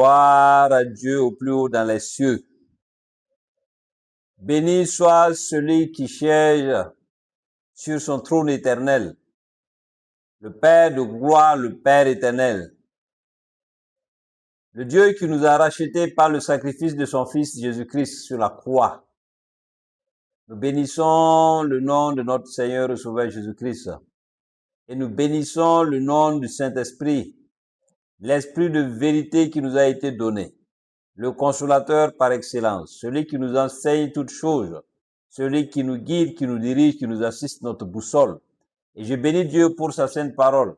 Gloire à Dieu au plus haut dans les cieux. Béni soit celui qui siège sur son trône éternel. Le Père de gloire, le Père éternel. Le Dieu qui nous a rachetés par le sacrifice de son Fils Jésus-Christ sur la croix. Nous bénissons le nom de notre Seigneur et Sauveur Jésus-Christ. Et nous bénissons le nom du Saint-Esprit, l'Esprit de vérité qui nous a été donné, le consolateur par excellence, celui qui nous enseigne toutes choses, celui qui nous guide, qui nous dirige, qui nous assiste, notre boussole. Et je bénis Dieu pour sa sainte parole,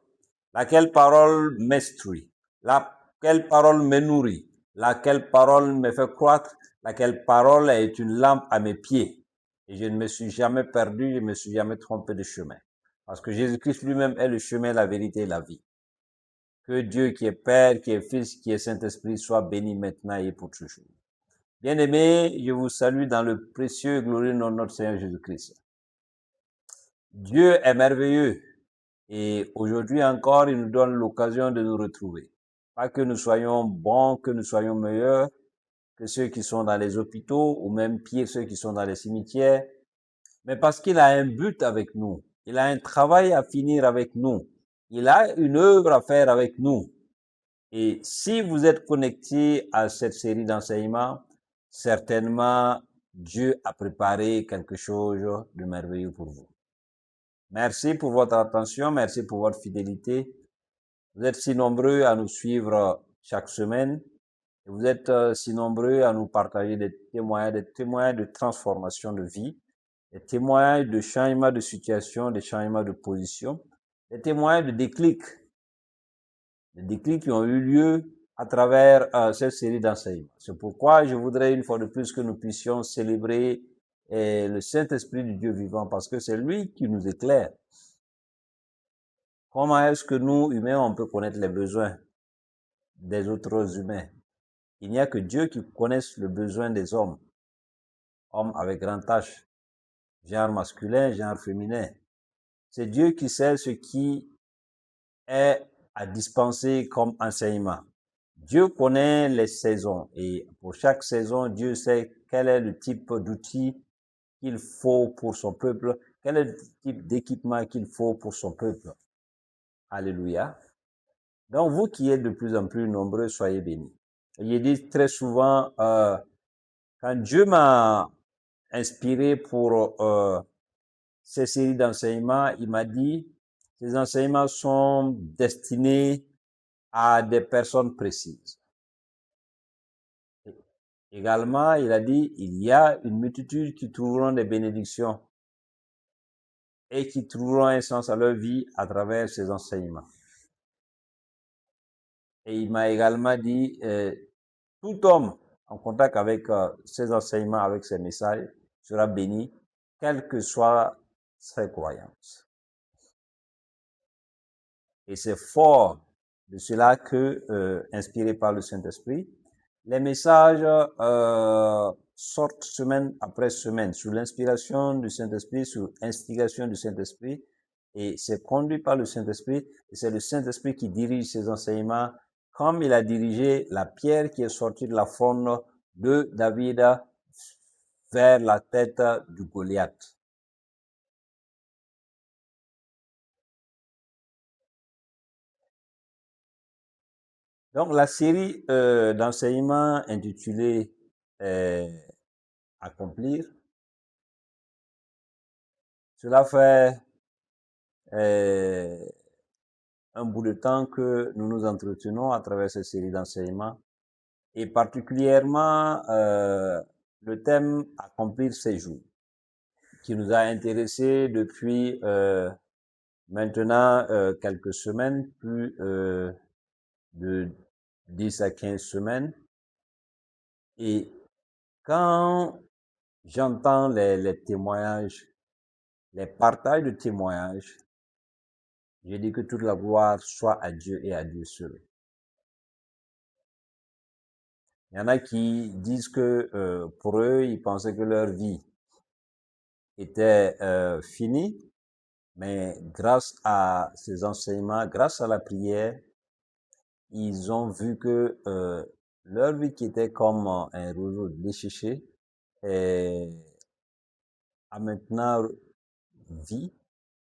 laquelle parole m'instruit, laquelle parole me nourrit, laquelle parole me fait croître, laquelle parole est une lampe à mes pieds. Et je ne me suis jamais perdu, je ne me suis jamais trompé de chemin. Parce que Jésus-Christ lui-même est le chemin, la vérité et la vie. Que Dieu qui est Père, qui est Fils, qui est Saint-Esprit soit béni maintenant et pour toujours. Bien-aimés, je vous salue dans le précieux et glorieux nom de notre Seigneur Jésus-Christ. Dieu est merveilleux et aujourd'hui encore, il nous donne l'occasion de nous retrouver. Pas que nous soyons bons, que nous soyons meilleurs que ceux qui sont dans les hôpitaux ou même pire ceux qui sont dans les cimetières, mais parce qu'il a un but avec nous. Il a un travail à finir avec nous. Il a une œuvre à faire avec nous. Et si vous êtes connecté à cette série d'enseignements, certainement Dieu a préparé quelque chose de merveilleux pour vous. Merci pour votre attention, merci pour votre fidélité. Vous êtes si nombreux à nous suivre chaque semaine. Et vous êtes si nombreux à nous partager des témoignages de transformation de vie, des témoignages de changement de situation, des changements de position, des témoignages de déclics qui ont eu lieu à travers cette série d'enseignements. C'est pourquoi je voudrais une fois de plus que nous puissions célébrer le Saint-Esprit du Dieu vivant, parce que c'est lui qui nous éclaire. Comment est-ce que nous, humains, on peut connaître les besoins des autres humains? Il n'y a que Dieu qui connaisse le besoin des hommes. Hommes avec grand H, genre masculin, genre féminin. C'est Dieu qui sait ce qui est à dispenser comme enseignement. Dieu connaît les saisons et pour chaque saison, Dieu sait quel est le type d'outil qu'il faut pour son peuple, quel est le type d'équipement qu'il faut pour son peuple. Alléluia. Donc vous qui êtes de plus en plus nombreux, soyez bénis. Je dis très souvent, quand Dieu m'a inspiré pour ces séries d'enseignements, il m'a dit, ces enseignements sont destinés à des personnes précises. Également, il a dit, il y a une multitude qui trouveront des bénédictions et qui trouveront un sens à leur vie à travers ces enseignements. Et il m'a également dit, tout homme en contact avec ces enseignements, avec ces messages, sera béni, quelle que soit ses croyances. Et c'est fort de cela que, inspiré par le Saint-Esprit, les messages sortent semaine après semaine sous l'inspiration du Saint-Esprit, sous instigation du Saint-Esprit, et c'est conduit par le Saint-Esprit, et c'est le Saint-Esprit qui dirige ces enseignements, comme il a dirigé la pierre qui est sortie de la faune de David vers la tête du Goliath. Donc la série d'enseignements intitulée Accomplir, cela fait un bout de temps que nous nous entretenons à travers cette série d'enseignements et particulièrement le thème Accomplir ses jours qui nous a intéressés depuis maintenant quelques semaines, plus de 10 à 15 semaines. Et quand j'entends les témoignages, les partages de témoignages, je dis que toute la gloire soit à Dieu et à Dieu seul. Il y en a qui disent que pour eux, ils pensaient que leur vie était finie, mais grâce à ces enseignements, grâce à la prière, ils ont vu que Leur vie qui était comme un rouleau déchiché a maintenant vie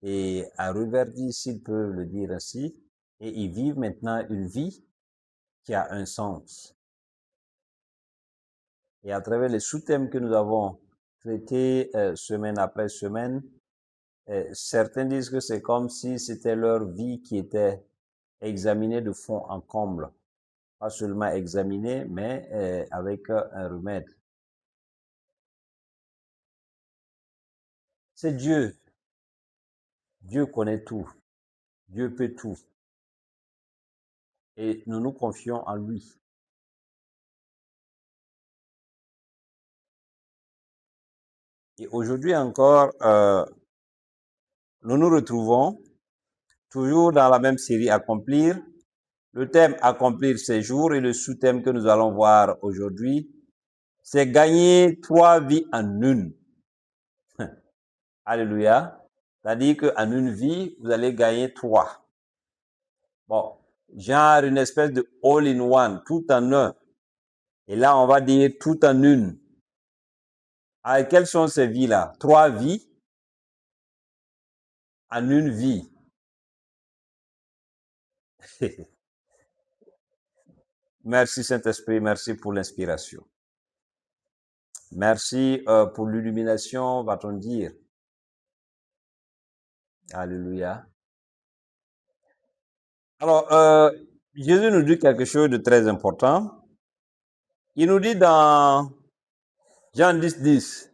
et a reverdi, s'il peut le dire ainsi, et ils vivent maintenant une vie qui a un sens. Et à travers les sous-thèmes que nous avons traités semaine après semaine, certains disent que c'est comme si c'était leur vie qui était examinée de fond en comble. Pas seulement examinée, mais avec un remède. C'est Dieu. Dieu connaît tout. Dieu peut tout. Et nous nous confions en lui. Et aujourd'hui encore, nous nous retrouvons toujours dans la même série Accomplir. Le thème Accomplir ses jours et le sous-thème que nous allons voir aujourd'hui, c'est gagner 3 vies en une. Alléluia. C'est-à-dire qu'en une vie, vous allez gagner 3. Bon, genre une espèce de all-in-one, tout en un. Et là, on va dire tout en une. Alors, quelles sont ces vies-là? 3 vies en une vie. Merci Saint-Esprit, merci pour l'inspiration. Merci pour l'illumination, va-t-on dire. Alléluia. Alors, Jésus nous dit quelque chose de très important. Il nous dit dans Jean 10, 10,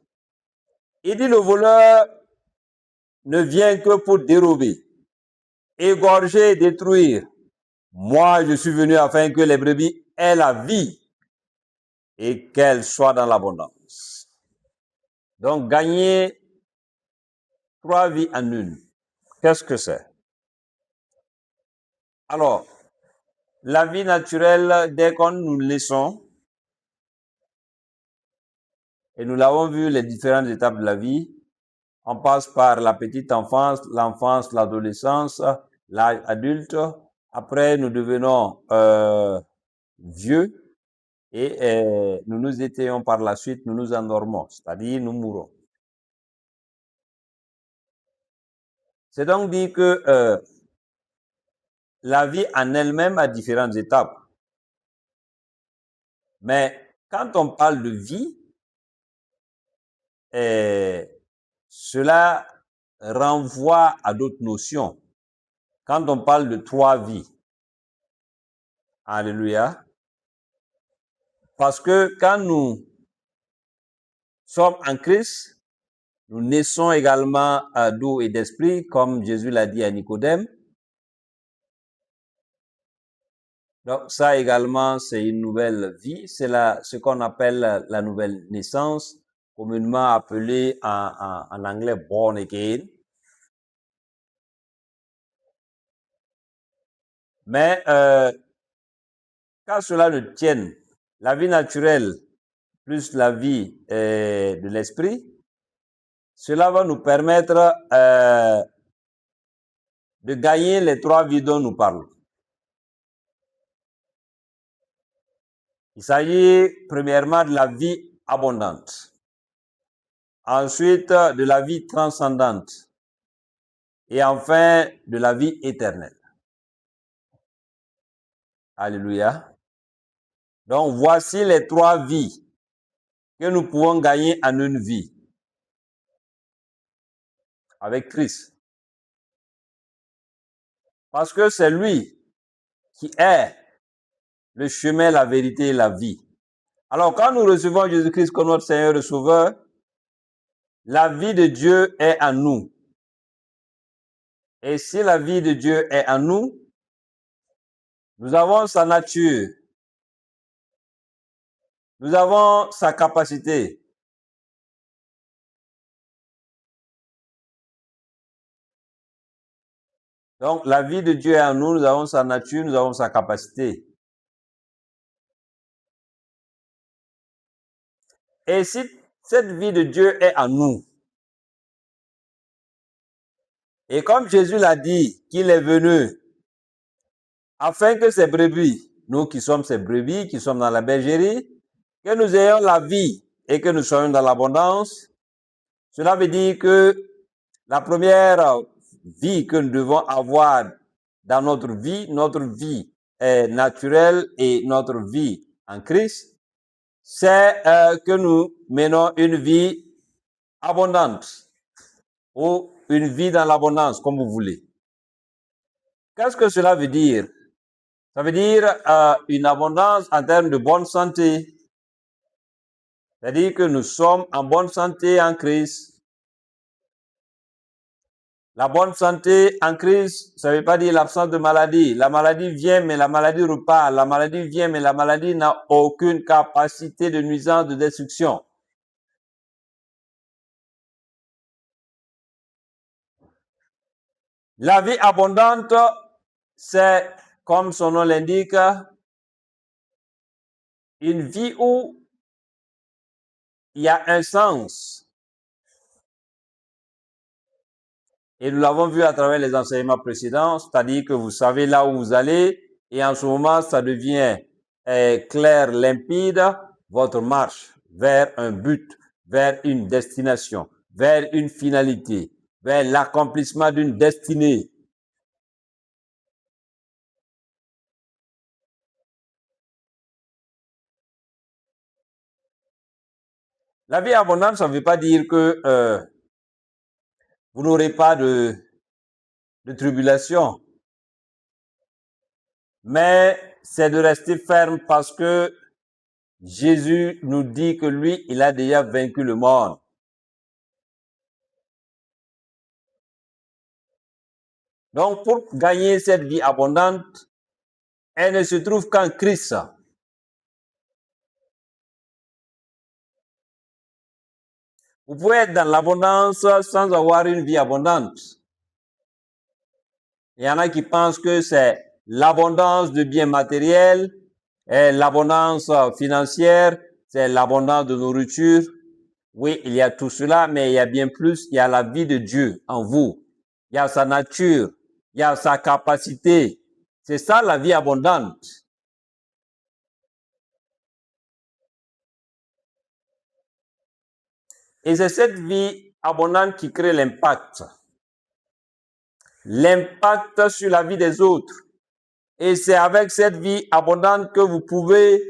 il dit le voleur ne vient que pour dérober, égorger et détruire. Moi, je suis venu afin que les brebis aient la vie et qu'elles soient dans l'abondance. Donc, gagner 3 vies en une. Qu'est-ce que c'est? Alors, la vie naturelle, dès qu'on nous laissons, et nous l'avons vu, les différentes étapes de la vie, on passe par la petite enfance, l'enfance, l'adolescence, l'âge adulte. Après, nous devenons vieux et nous nous étayons par la suite, nous nous endormons, c'est-à-dire nous mourons. C'est donc dit que la vie en elle-même a différentes étapes. Mais quand on parle de vie, cela renvoie à d'autres notions. Quand on parle de 3 vies, alléluia, parce que quand nous sommes en Christ, nous naissons également d'eau et d'esprit, comme Jésus l'a dit à Nicodème. Donc ça également, c'est une nouvelle vie, c'est ce qu'on appelle la nouvelle naissance, communément appelée en anglais born again. Mais quand cela ne tienne, la vie naturelle plus la vie de l'esprit, cela va nous permettre de gagner les 3 vies dont nous parlons. Il s'agit premièrement de la vie abondante, ensuite de la vie transcendante et enfin de la vie éternelle. Alléluia. Donc voici les 3 vies que nous pouvons gagner en une vie avec Christ. Parce que c'est lui qui est le chemin, la vérité et la vie. Alors quand nous recevons Jésus-Christ comme notre Seigneur et Sauveur, la vie de Dieu est en nous. Et si la vie de Dieu est en nous, nous avons sa nature, nous avons sa capacité. Donc la vie de Dieu est en nous, nous avons sa nature, nous avons sa capacité. Et si cette vie de Dieu est en nous, et comme Jésus l'a dit, qu'il est venu afin que ses brebis nous qui sommes ces brebis, qui sommes dans la bergerie, que nous ayons la vie et que nous soyons dans l'abondance. Cela veut dire que la première vie que nous devons avoir dans notre vie est naturelle et notre vie en Christ, c'est que nous menons une vie abondante ou une vie dans l'abondance, comme vous voulez. Qu'est-ce que cela veut dire? Ça veut dire une abondance en termes de bonne santé. C'est-à-dire que nous sommes en bonne santé en Christ. La bonne santé en Christ, ça ne veut pas dire l'absence de maladie. La maladie vient, mais la maladie repart. La maladie vient, mais la maladie n'a aucune capacité de nuisance, de destruction. La vie abondante, c'est, comme son nom l'indique, une vie où il y a un sens. Et nous l'avons vu à travers les enseignements précédents, c'est-à-dire que vous savez là où vous allez, et en ce moment, ça devient clair, limpide, votre marche vers un but, vers une destination, vers une finalité, vers l'accomplissement d'une destinée. La vie abondante, ça ne veut pas dire que vous n'aurez pas de tribulation, mais c'est de rester ferme parce que Jésus nous dit que lui, il a déjà vaincu le monde. Donc, pour gagner cette vie abondante, elle ne se trouve qu'en Christ. Vous pouvez être dans l'abondance sans avoir une vie abondante. Il y en a qui pensent que c'est l'abondance de biens matériels, et l'abondance financière, c'est l'abondance de nourriture. Oui, il y a tout cela, mais il y a bien plus. Il y a la vie de Dieu en vous. Il y a sa nature. Il y a sa capacité. C'est ça la vie abondante. Et c'est cette vie abondante qui crée l'impact. L'impact sur la vie des autres. Et c'est avec cette vie abondante que vous pouvez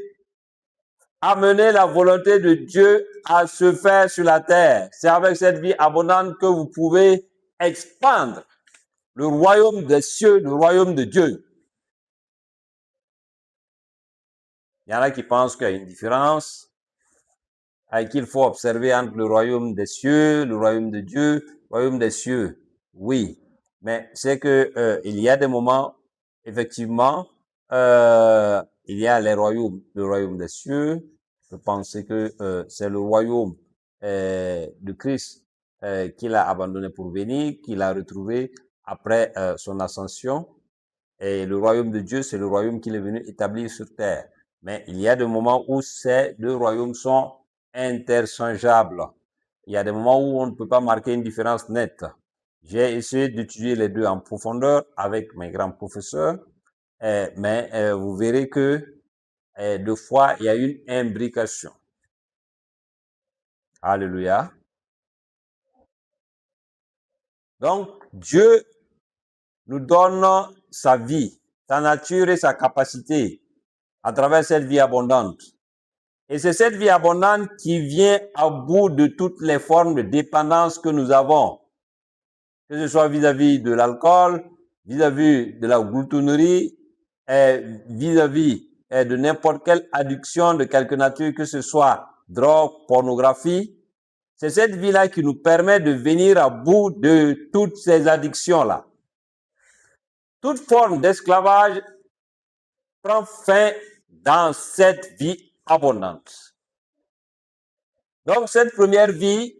amener la volonté de Dieu à se faire sur la terre. C'est avec cette vie abondante que vous pouvez expandre le royaume des cieux, le royaume de Dieu. Il y en a qui pensent qu'il y a une différence et qu'il faut observer entre le royaume des cieux, le royaume de Dieu, le royaume des cieux. Oui, mais c'est que il y a des moments, effectivement, il y a les royaumes, le royaume des cieux. Je pensais que c'est le royaume de Christ qu'il a abandonné pour venir, qu'il a retrouvé après son ascension. Et le royaume de Dieu, c'est le royaume qu'il est venu établir sur terre. Mais il y a des moments où ces deux royaumes sont interchangeables. Il y a des moments où on ne peut pas marquer une différence nette. J'ai essayé d'étudier les deux en profondeur avec mes grands professeurs, mais vous verrez que deux fois, il y a une imbrication. Alléluia. Donc, Dieu nous donne sa vie, sa nature et sa capacité à travers cette vie abondante. Et c'est cette vie abondante qui vient à bout de toutes les formes de dépendance que nous avons, que ce soit vis-à-vis de l'alcool, vis-à-vis de la gloutonnerie, vis-à-vis de n'importe quelle addiction de quelque nature, que ce soit drogue, pornographie. C'est cette vie-là qui nous permet de venir à bout de toutes ces addictions-là. Toute forme d'esclavage prend fin dans cette vie abondante. Donc, cette première vie,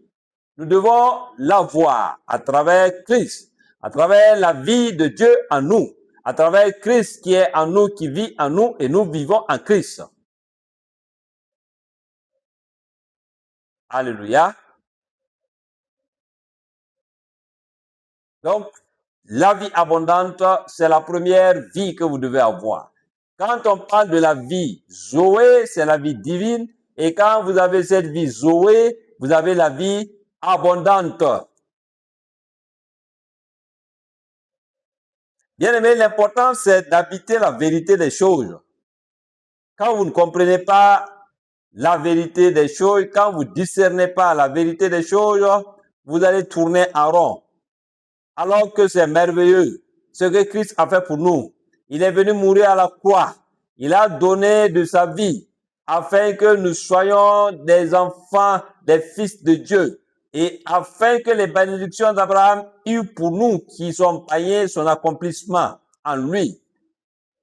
nous devons l'avoir à travers Christ, à travers la vie de Dieu en nous, à travers Christ qui est en nous, qui vit en nous, et nous vivons en Christ. Alléluia. Donc, la vie abondante, c'est la première vie que vous devez avoir. Quand on parle de la vie Zoé, c'est la vie divine. Et quand vous avez cette vie Zoé, vous avez la vie abondante. Bien aimé, l'important, c'est d'habiter la vérité des choses. Quand vous ne comprenez pas la vérité des choses, quand vous discernez pas la vérité des choses, vous allez tourner en rond. Alors que c'est merveilleux ce que Christ a fait pour nous. Il est venu mourir à la croix. Il a donné de sa vie afin que nous soyons des enfants, des fils de Dieu. Et afin que les bénédictions d'Abraham eurent pour nous qui sommes païens son accomplissement en lui.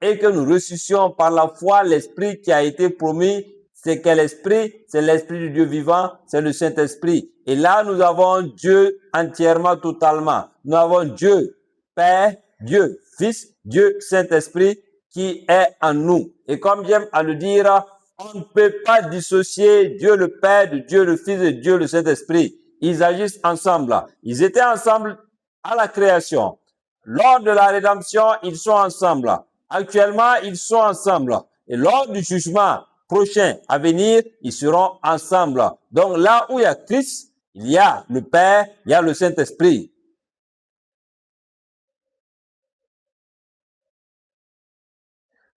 Et que nous ressuscions par la foi l'esprit qui a été promis. C'est quel esprit? C'est l'esprit du Dieu vivant, c'est le Saint-Esprit. Et là, nous avons Dieu entièrement, totalement. Nous avons Dieu Père, Dieu Fils, Dieu Saint-Esprit qui est en nous. Et comme j'aime à le dire, on ne peut pas dissocier Dieu le Père de Dieu le Fils et Dieu le Saint-Esprit. Ils agissent ensemble. Ils étaient ensemble à la création. Lors de la rédemption, ils sont ensemble. Actuellement, ils sont ensemble. Et lors du jugement prochain à venir, ils seront ensemble. Donc là où il y a Christ, il y a le Père, il y a le Saint-Esprit.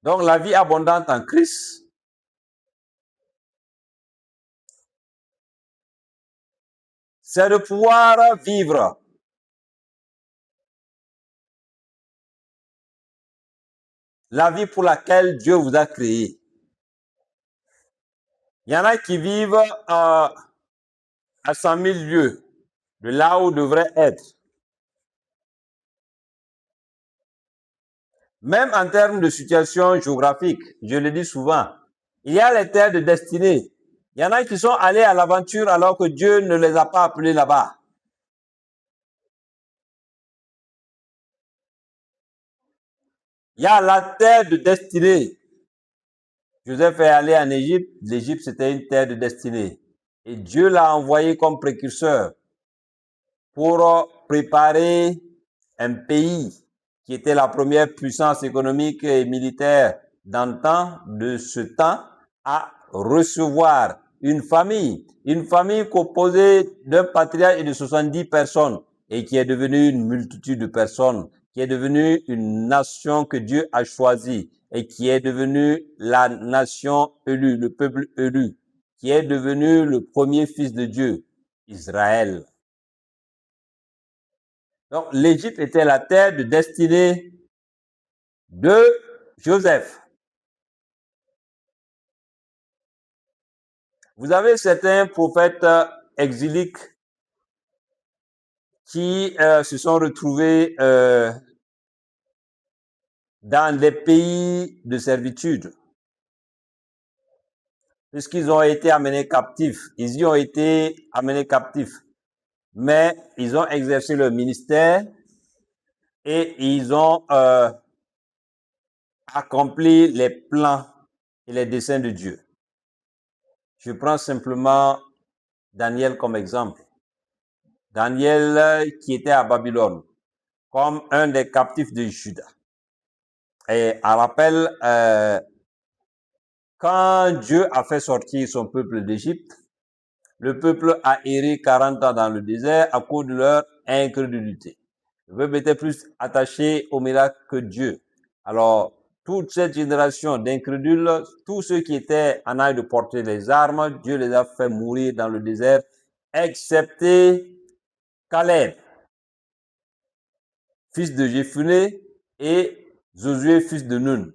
Donc la vie abondante en Christ, c'est de pouvoir vivre la vie pour laquelle Dieu vous a créé. Il y en a qui vivent à 100 000 lieues de là où devraient être. Même en termes de situation géographique, je le dis souvent, il y a les terres de destinée. Il y en a qui sont allés à l'aventure alors que Dieu ne les a pas appelés là-bas. Il y a la terre de destinée. Joseph est allé en Égypte. L'Égypte, c'était une terre de destinée. Et Dieu l'a envoyé comme précurseur pour préparer un pays qui était la première puissance économique et militaire d'antan, de ce temps, à recevoir une famille composée d'un patriarche et de 70 personnes et qui est devenue une multitude de personnes, qui est devenue une nation que Dieu a choisie et qui est devenue la nation élue, le peuple élu, qui est devenu le premier fils de Dieu, Israël. Donc, l'Égypte était la terre de destinée de Joseph. Vous avez certains prophètes exiliques qui se sont retrouvés dans des pays de servitude, puisqu'ils ont été amenés captifs. Ils y ont été amenés captifs, mais ils ont exercé leur ministère et ils ont accompli les plans et les desseins de Dieu. Je prends simplement Daniel comme exemple. Daniel qui était à Babylone comme un des captifs de Juda. Et à rappel, quand Dieu a fait sortir son peuple d'Égypte, le peuple a erré 40 ans dans le désert à cause de leur incrédulité. Le peuple était plus attaché au miracle que Dieu. Alors, toute cette génération d'incrédules, tous ceux qui étaient en âge de porter les armes, Dieu les a fait mourir dans le désert, excepté Caleb, fils de Jéphuné, et Josué, fils de Nun.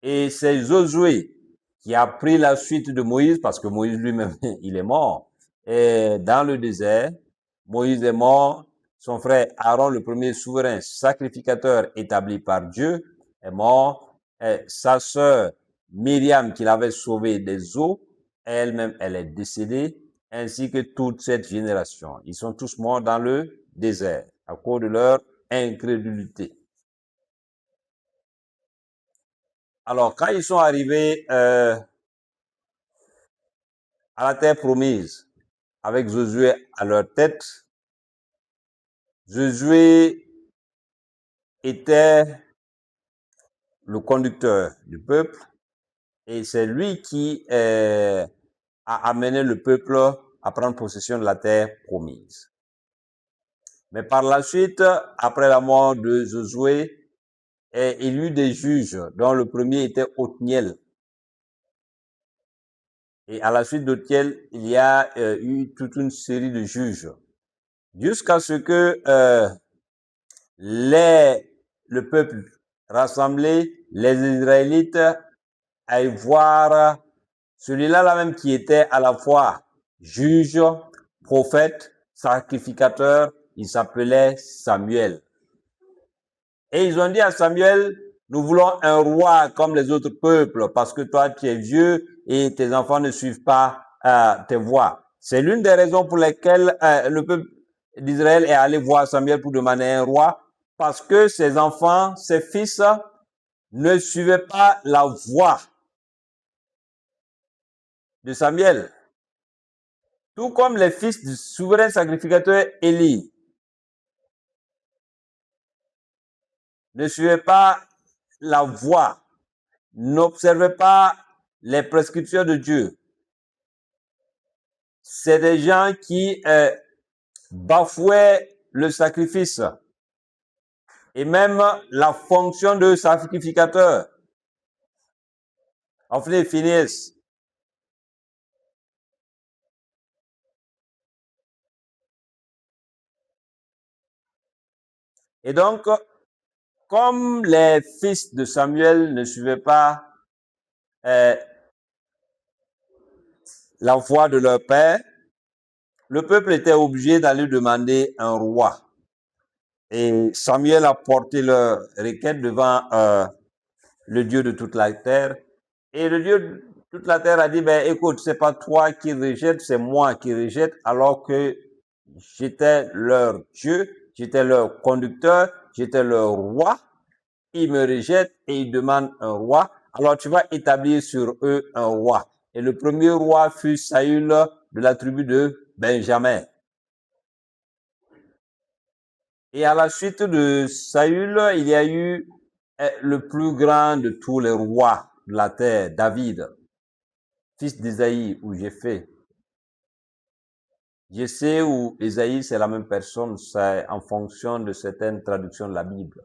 Et c'est Josué qui a pris la suite de Moïse, parce que Moïse lui-même, il est mort. Et dans le désert, Moïse est mort. Son frère Aaron, le premier souverain sacrificateur établi par Dieu, est mort. Et sa sœur Myriam, qui l'avait sauvé des eaux, elle-même, elle est décédée, ainsi que toute cette génération. Ils sont tous morts dans le désert à cause de leur incrédulité. Alors, quand ils sont arrivés à la terre promise, avec Josué à leur tête, Josué était le conducteur du peuple, et c'est lui qui a amené le peuple à prendre possession de la terre promise. Mais par la suite, après la mort de Josué, il y eut des juges, dont le premier était Othniel. Et à la suite d'Othniel, il y a eu toute une série de juges, jusqu'à ce que le peuple rassemblé, les Israélites, aillent voir celui-là même qui était à la fois juge, prophète, sacrificateur, il s'appelait Samuel. Et ils ont dit à Samuel, nous voulons un roi comme les autres peuples, parce que toi tu es vieux et tes enfants ne suivent pas tes voies. C'est l'une des raisons pour lesquelles le peuple d'Israël est allé voir Samuel pour demander un roi, parce que ses enfants, ses fils, ne suivaient pas la voie de Samuel. Tout comme les fils du souverain sacrificateur Élie ne suivaient pas la voie, n'observaient pas les prescriptions de Dieu. C'est des gens qui bafouaient le sacrifice et même la fonction de sacrificateur. Hophni et Phineas. Et donc, comme les fils de Samuel ne suivaient pas la voie de leur père, le peuple était obligé d'aller demander un roi. Et Samuel a porté leur requête devant le Dieu de toute la terre. Et le Dieu de toute la terre a dit, ben écoute, c'est pas toi qui rejette, c'est moi qui rejette, alors que j'étais leur Dieu, j'étais leur conducteur, j'étais leur roi. Ils me rejettent et ils demandent un roi. Alors tu vas établir sur eux un roi. Et le premier roi fut Saül de la tribu de Benjamin. Et à la suite de Saül, il y a eu le plus grand de tous les rois de la terre, David, fils d'Isaïe ou Jéphé. Jéphé ou Isaïe, c'est la même personne, c'est en fonction de certaines traductions de la Bible.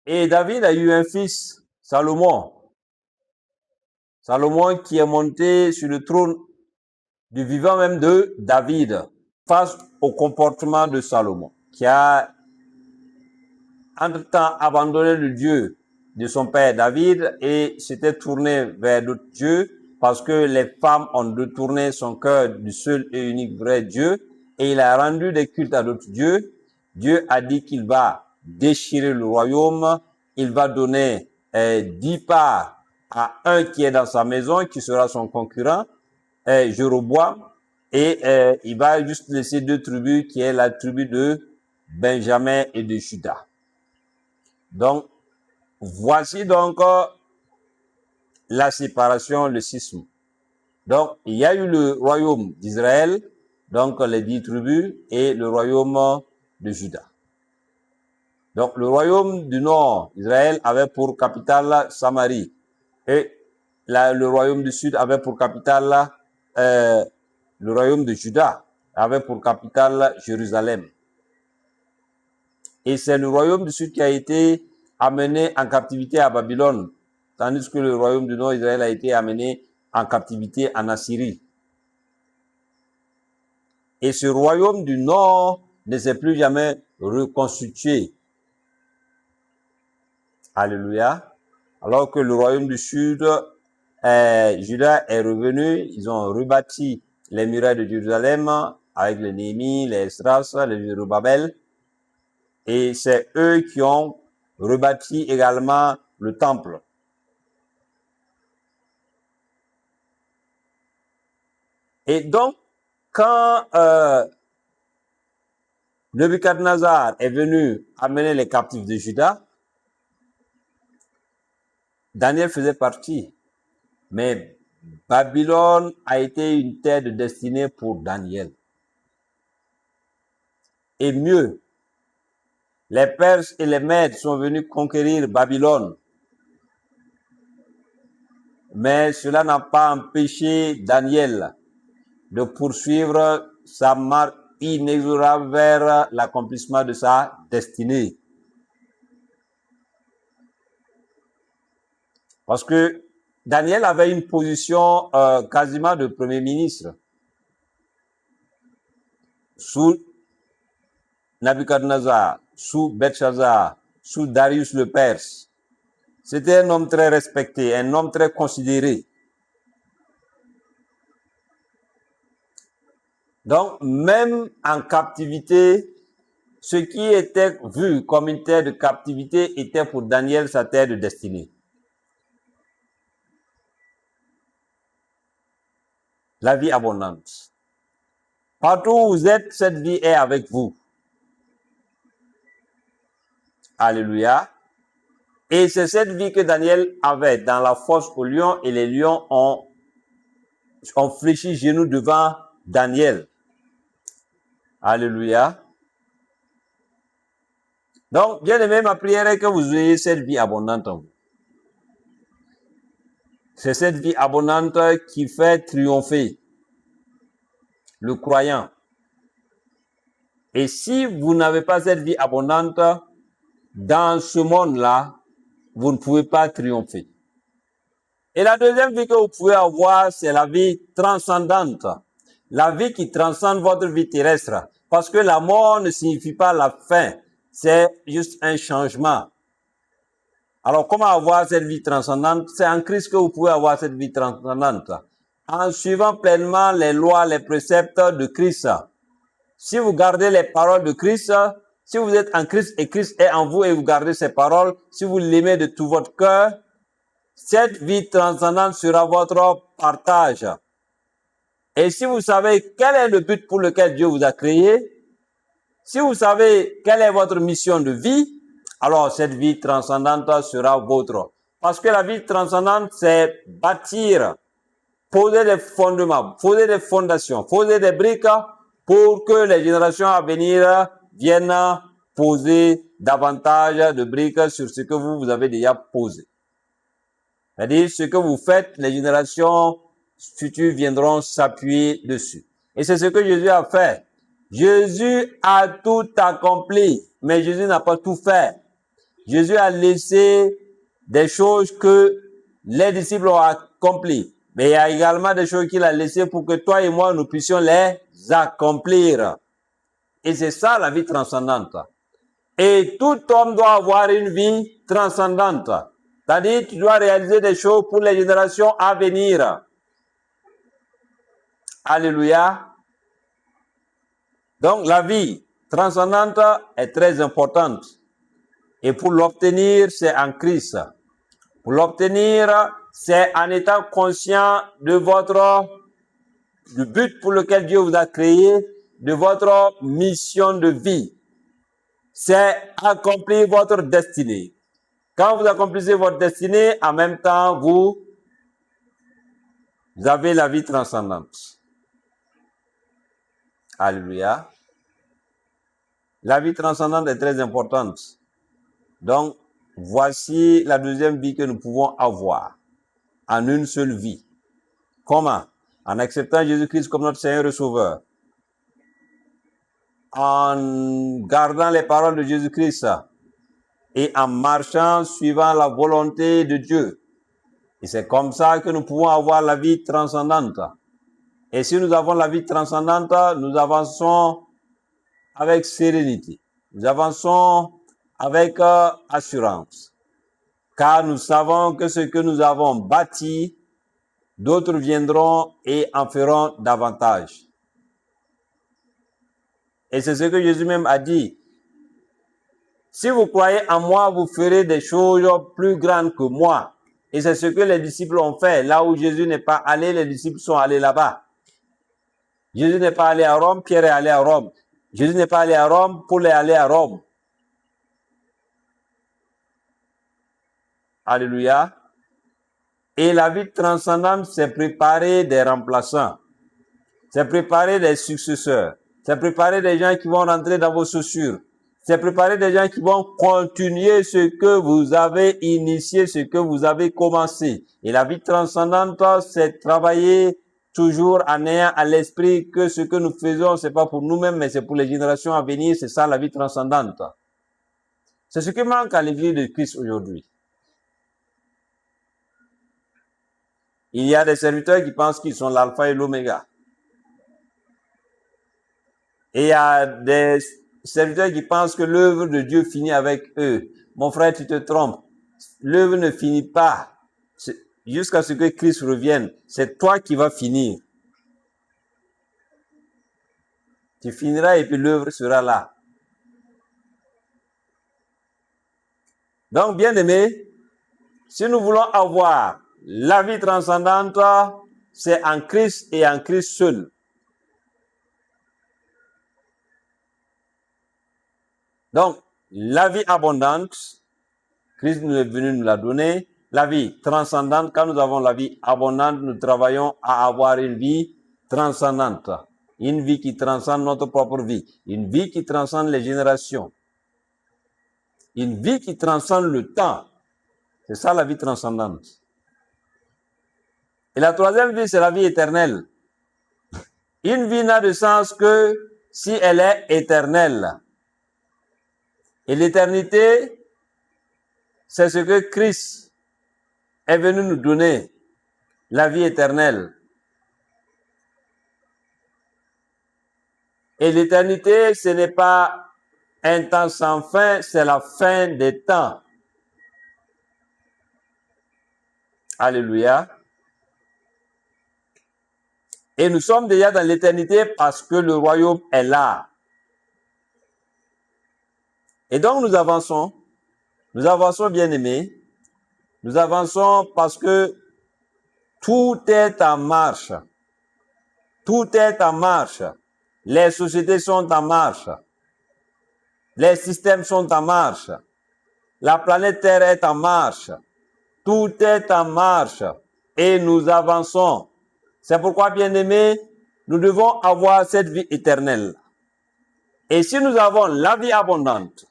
Et David a eu un fils, Salomon. Salomon qui est monté sur le trône du vivant même de David, face au comportement de Salomon, qui a entre-temps abandonné le Dieu de son père David et s'était tourné vers d'autres dieux parce que les femmes ont détourné son cœur du seul et unique vrai Dieu et il a rendu des cultes à d'autres dieux. Dieu a dit qu'il va déchirer le royaume, il va donner 10 parts à un qui est dans sa maison, qui sera son concurrent, Jéroboam, et il va juste laisser 2 tribus, qui est la tribu de Benjamin et de Juda. Donc, voici donc la séparation, le schisme. Donc, il y a eu le royaume d'Israël, donc les 10 tribus, et le royaume de Juda. Donc, le royaume du nord, Israël, avait pour capitale Samarie. Et le royaume du sud avait pour capitale, le royaume de Juda avait pour capitale Jérusalem. Et c'est le royaume du sud qui a été amené en captivité à Babylone, tandis que le royaume du nord, Israël, a été amené en captivité en Assyrie. Et ce royaume du nord ne s'est plus jamais reconstitué. Alléluia. Alors que le royaume du sud, Juda est revenu, ils ont rebâti les murailles de Jérusalem avec les Néhémie, les Esdras, les Zérubabel. Et c'est eux qui ont rebâti également le temple. Et donc, quand Nebuchadnezzar est venu amener les captifs de Juda, Daniel faisait partie. Mais Babylone a été une terre de destinée pour Daniel. Et mieux, Les Perses et les Mèdes sont venus conquérir Babylone. Mais cela n'a pas empêché Daniel de poursuivre sa marche inexorable vers l'accomplissement de sa destinée. Parce que Daniel avait une position quasiment de premier ministre sous Nabucodonosor, sous Belshazzar, sous Darius le Perse. C'était un homme très respecté, un homme très considéré. Donc, même en captivité, ce qui était vu comme une terre de captivité était pour Daniel sa terre de destinée. La vie abondante. Partout où vous êtes, cette vie est avec vous. Alléluia. Et c'est cette vie que Daniel avait dans la fosse aux lions, et les lions ont fléchi genoux devant Daniel. Alléluia. Donc, bien aimé, ma prière est que vous ayez cette vie abondante en vous. C'est cette vie abondante qui fait triompher le croyant. Et si vous n'avez pas cette vie abondante, dans ce monde-là, vous ne pouvez pas triompher. Et la deuxième vie que vous pouvez avoir, c'est la vie transcendante. La vie qui transcende votre vie terrestre. Parce que la mort ne signifie pas la fin. C'est juste un changement. Alors, comment avoir cette vie transcendante? C'est en Christ que vous pouvez avoir cette vie transcendante. En suivant pleinement les lois, les préceptes de Christ. Si vous gardez les paroles de Christ, si vous êtes en Christ et Christ est en vous et vous gardez ses paroles, si vous l'aimez de tout votre cœur, cette vie transcendante sera votre partage. Et si vous savez quel est le but pour lequel Dieu vous a créé, si vous savez quelle est votre mission de vie, alors cette vie transcendante sera vôtre. Parce que la vie transcendante, c'est bâtir, poser des fondements, poser des fondations, poser des briques pour que les générations à venir viennent poser davantage de briques sur ce que vous avez déjà posé. C'est-à-dire, ce que vous faites, les générations futures viendront s'appuyer dessus. Et c'est ce que Jésus a fait. Jésus a tout accompli, mais Jésus n'a pas tout fait. Jésus a laissé des choses que les disciples ont accomplies. Mais il y a également des choses qu'il a laissées pour que toi et moi, nous puissions les accomplir. Et c'est ça la vie transcendante. Et tout homme doit avoir une vie transcendante. C'est-à-dire, tu dois réaliser des choses pour les générations à venir. Alléluia. Donc, la vie transcendante est très importante. Et pour l'obtenir, c'est en Christ. Pour l'obtenir, c'est en étant conscient de du but pour lequel Dieu vous a créé, de votre mission de vie. C'est accomplir votre destinée. Quand vous accomplissez votre destinée, en même temps, vous avez la vie transcendante. Alléluia. La vie transcendante est très importante. Donc, voici la deuxième vie que nous pouvons avoir en une seule vie. Comment? En acceptant Jésus-Christ comme notre Seigneur et Sauveur. En gardant les paroles de Jésus-Christ et en marchant suivant la volonté de Dieu. Et c'est comme ça que nous pouvons avoir la vie transcendante. Et si nous avons la vie transcendante, nous avançons avec sérénité. Nous avançons avec assurance. Car nous savons que ce que nous avons bâti, d'autres viendront et en feront davantage. Et c'est ce que Jésus même a dit. Si vous croyez en moi, vous ferez des choses plus grandes que moi. Et c'est ce que les disciples ont fait. Là où Jésus n'est pas allé, les disciples sont allés là-bas. Jésus n'est pas allé à Rome, Pierre est allé à Rome. Jésus n'est pas allé à Rome, Paul est allé à Rome. Alléluia. Et la vie transcendante, c'est préparer des remplaçants. C'est préparer des successeurs. C'est préparer des gens qui vont rentrer dans vos chaussures. C'est préparer des gens qui vont continuer ce que vous avez initié, ce que vous avez commencé. Et la vie transcendante, c'est travailler toujours en ayant à l'esprit que ce que nous faisons, c'est pas pour nous-mêmes, mais c'est pour les générations à venir. C'est ça la vie transcendante. C'est ce qui manque à l'église de Christ aujourd'hui. Il y a des serviteurs qui pensent qu'ils sont l'alpha et l'oméga. Et il y a des serviteurs qui pensent que l'œuvre de Dieu finit avec eux. Mon frère, tu te trompes. L'œuvre ne finit pas jusqu'à ce que Christ revienne. C'est toi qui vas finir. Tu finiras et puis l'œuvre sera là. Donc, bien aimé, si nous voulons avoir la vie transcendante, c'est en Christ et en Christ seul. Donc, la vie abondante, Christ nous est venu nous la donner. La vie transcendante, quand nous avons la vie abondante, nous travaillons à avoir une vie transcendante. Une vie qui transcende notre propre vie. Une vie qui transcende les générations. Une vie qui transcende le temps. C'est ça la vie transcendante. Et la troisième vie, c'est la vie éternelle. Une vie n'a de sens que si elle est éternelle. Et l'éternité, c'est ce que Christ est venu nous donner, la vie éternelle. Et l'éternité, ce n'est pas un temps sans fin, c'est la fin des temps. Alléluia. Et nous sommes déjà dans l'éternité parce que le royaume est là. Et donc nous avançons bien aimés, nous avançons parce que tout est en marche. Tout est en marche. Les sociétés sont en marche. Les systèmes sont en marche. La planète Terre est en marche. Tout est en marche. Et nous avançons. C'est pourquoi, bien aimés, nous devons avoir cette vie éternelle. Et si nous avons la vie abondante,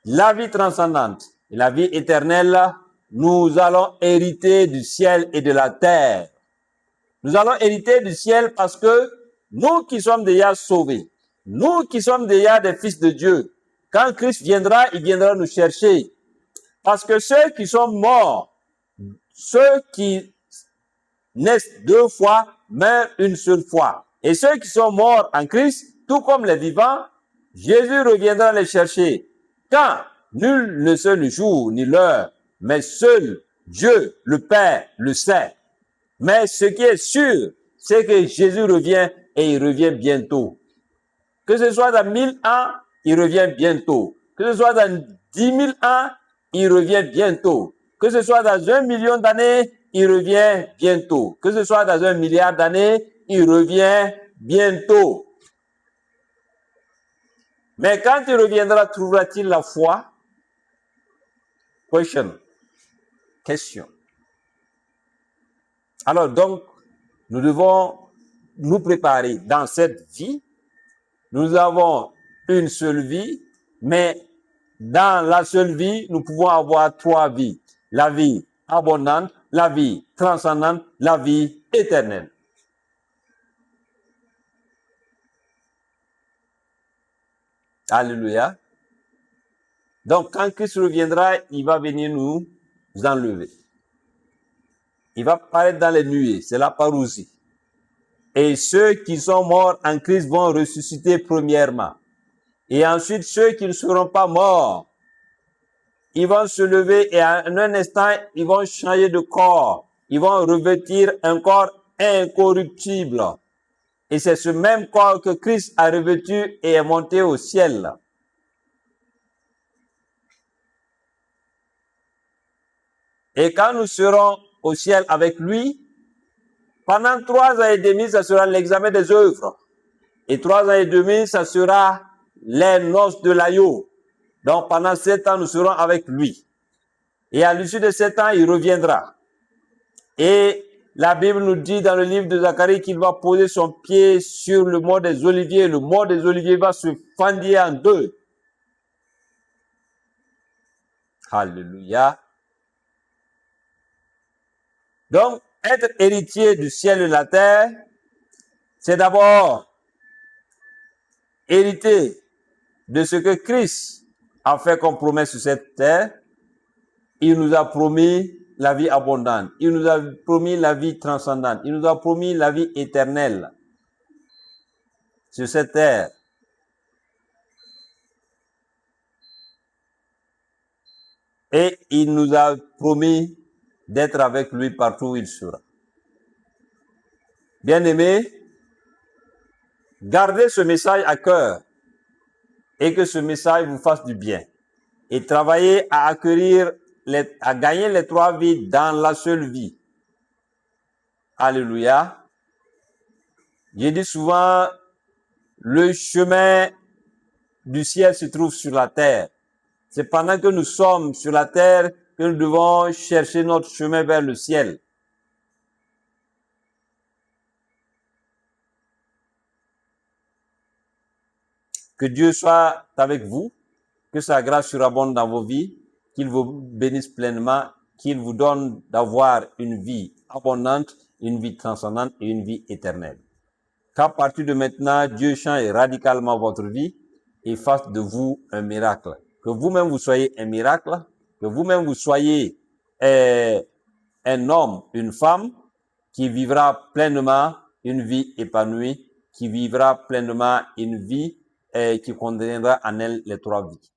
la vie transcendante et la vie éternelle, nous allons hériter du ciel et de la terre. Nous allons hériter du ciel parce que nous qui sommes déjà sauvés, nous qui sommes déjà des fils de Dieu, quand Christ viendra, il viendra nous chercher. Parce que ceux qui sont morts, ceux qui naissent deux fois, meurent une seule fois. Et ceux qui sont morts en Christ, tout comme les vivants, Jésus reviendra les chercher. Quand nul ne sait le jour ni l'heure, mais seul Dieu, le Père, le sait. Mais ce qui est sûr, c'est que Jésus revient et il revient bientôt. Que ce soit dans 1000 ans, il revient bientôt. Que ce soit dans 10 000 ans, il revient bientôt. Que ce soit dans 1 million d'années, il revient bientôt. Que ce soit dans 1 milliard d'années, il revient bientôt. Mais quand il reviendra, trouvera-t-il la foi? Question. Alors donc, nous devons nous préparer dans cette vie. Nous avons une seule vie, mais dans la seule vie, nous pouvons avoir 3 vies. La vie abondante, la vie transcendante, la vie éternelle. Alléluia. Donc, quand Christ reviendra, il va venir nous enlever. Il va paraître dans les nuées, c'est la parousie. Et ceux qui sont morts en Christ vont ressusciter premièrement. Et ensuite, ceux qui ne seront pas morts, ils vont se lever et en un instant, ils vont changer de corps. Ils vont revêtir un corps incorruptible. Et c'est ce même corps que Christ a revêtu et est monté au ciel. Et quand nous serons au ciel avec lui, pendant 3 ans et demi, ça sera l'examen des œuvres. Et 3 ans et demi, ça sera les noces de l'agneau. Donc pendant 7 ans, nous serons avec lui. Et à l'issue de 7 ans, il reviendra. Et la Bible nous dit dans le livre de Zacharie qu'il va poser son pied sur le mont des Oliviers. Le mont des Oliviers va se fendre en 2. Alléluia. Donc, être héritier du ciel et de la terre, c'est d'abord hériter de ce que Christ a fait comme promesse sur cette terre. Il nous a promis la vie abondante. Il nous a promis la vie transcendante. Il nous a promis la vie éternelle sur cette terre. Et il nous a promis d'être avec lui partout où il sera. Bien-aimés, gardez ce message à cœur et que ce message vous fasse du bien. Et travaillez à acquérir, à gagner les 3 vies dans la seule vie. Alléluia. Je dis souvent, le chemin du ciel se trouve sur la terre. C'est pendant que nous sommes sur la terre que nous devons chercher notre chemin vers le ciel. Que Dieu soit avec vous, que sa grâce surabonde dans vos vies, qu'il vous bénisse pleinement, qu'il vous donne d'avoir une vie abondante, une vie transcendante et une vie éternelle. Qu'à partir de maintenant, Dieu change radicalement votre vie et fasse de vous un miracle. Que vous-même vous soyez un miracle, que vous-même vous soyez un homme, une femme qui vivra pleinement une vie épanouie, qui vivra pleinement une vie qui contiendra en elle les 3 vies.